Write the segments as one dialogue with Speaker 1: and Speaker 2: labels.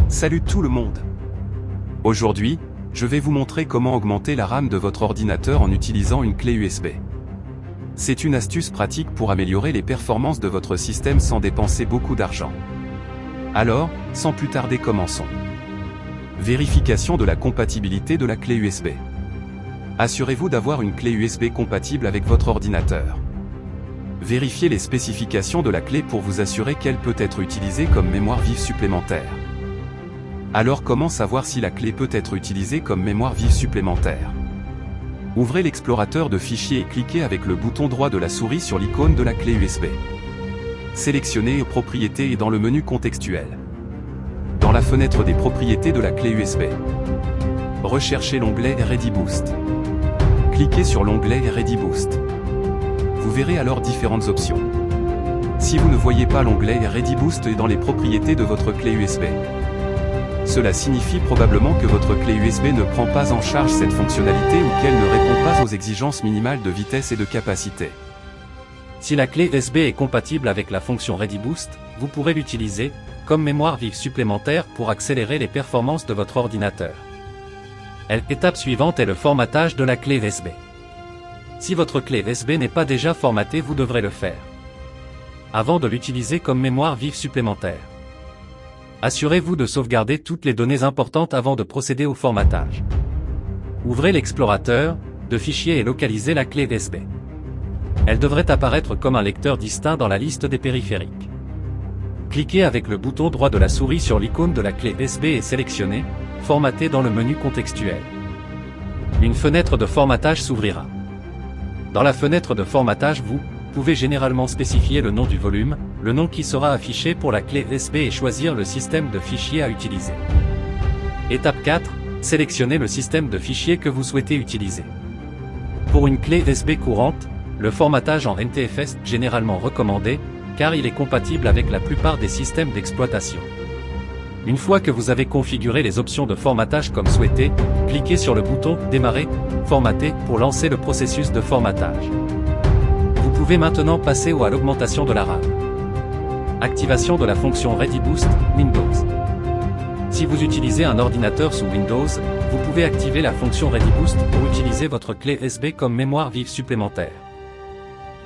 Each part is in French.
Speaker 1: Salut tout le monde! Aujourd'hui, je vais vous montrer comment augmenter la RAM de votre ordinateur en utilisant une clé USB. C'est une astuce pratique pour améliorer les performances de votre système sans dépenser beaucoup d'argent. Alors, sans plus tarder, commençons. Vérification de la compatibilité de la clé USB. Assurez-vous d'avoir une clé USB compatible avec votre ordinateur. Vérifiez les spécifications de la clé pour vous assurer qu'elle peut être utilisée comme mémoire vive supplémentaire. Alors comment savoir si la clé peut être utilisée comme mémoire vive supplémentaire? Ouvrez l'explorateur de fichiers et cliquez avec le bouton droit de la souris sur l'icône de la clé USB. Sélectionnez Propriétés et dans le menu contextuel. Dans la fenêtre des propriétés de la clé USB, recherchez l'onglet Ready Boost. Cliquez sur l'onglet Ready Boost. Vous verrez alors différentes options. Si vous ne voyez pas l'onglet Ready Boost dans les propriétés de votre clé USB, cela signifie probablement que votre clé USB ne prend pas en charge cette fonctionnalité ou qu'elle ne répond pas aux exigences minimales de vitesse et de capacité.
Speaker 2: Si la clé USB est compatible avec la fonction Ready Boost, vous pourrez l'utiliser comme mémoire vive supplémentaire pour accélérer les performances de votre ordinateur. L'étape suivante est le formatage de la clé USB. Si votre clé USB n'est pas déjà formatée, vous devrez le faire avant de l'utiliser comme mémoire vive supplémentaire. Assurez-vous de sauvegarder toutes les données importantes avant de procéder au formatage. Ouvrez l'explorateur de fichiers et localisez la clé USB. Elle devrait apparaître comme un lecteur distinct dans la liste des périphériques. Cliquez avec le bouton droit de la souris sur l'icône de la clé USB et sélectionnez « Formater » dans le menu contextuel. Une fenêtre de formatage s'ouvrira. Dans la fenêtre de formatage, vous pouvez généralement spécifier le nom du volume, le nom qui sera affiché pour la clé USB et choisir le système de fichiers à utiliser. Étape 4. Sélectionnez le système de fichiers que vous souhaitez utiliser. Pour une clé USB courante, le formatage en NTFS est généralement recommandé, car il est compatible avec la plupart des systèmes d'exploitation. Une fois que vous avez configuré les options de formatage comme souhaité, cliquez sur le bouton « Démarrer, formater » pour lancer le processus de formatage. Vous pouvez maintenant passer à l'augmentation de la RAM. Activation de la fonction Ready Boost, Windows. Si vous utilisez un ordinateur sous Windows, vous pouvez activer la fonction Ready Boost pour utiliser votre clé USB comme mémoire vive supplémentaire.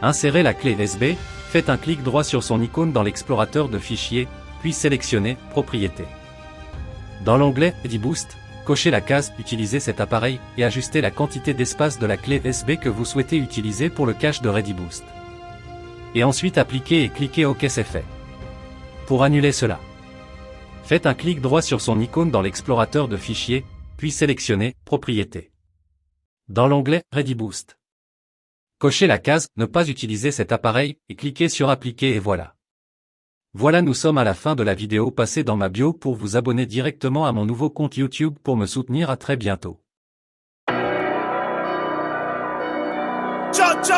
Speaker 2: Insérez la clé USB, faites un clic droit sur son icône dans l'explorateur de fichiers, puis sélectionnez « Propriétés ». Dans l'onglet Ready Boost, cochez la case « Utiliser cet appareil » et ajustez la quantité d'espace de la clé USB que vous souhaitez utiliser pour le cache de Ready Boost. Et ensuite appliquez et cliquez OK, c'est fait. Pour annuler cela, faites un clic droit sur son icône dans l'explorateur de fichiers, puis sélectionnez « Propriétés ». Dans l'onglet Ready Boost, cochez la case « Ne pas utiliser cet appareil » et cliquez sur « Appliquer » et voilà. Voilà, nous sommes à la fin de la vidéo. Passez dans ma bio pour vous abonner directement à mon nouveau compte YouTube pour me soutenir. À très bientôt.
Speaker 3: Bah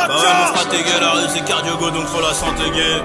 Speaker 3: ouais, mon frère, t'es gay, la rue c'est cardio go, donc faut la santé gay.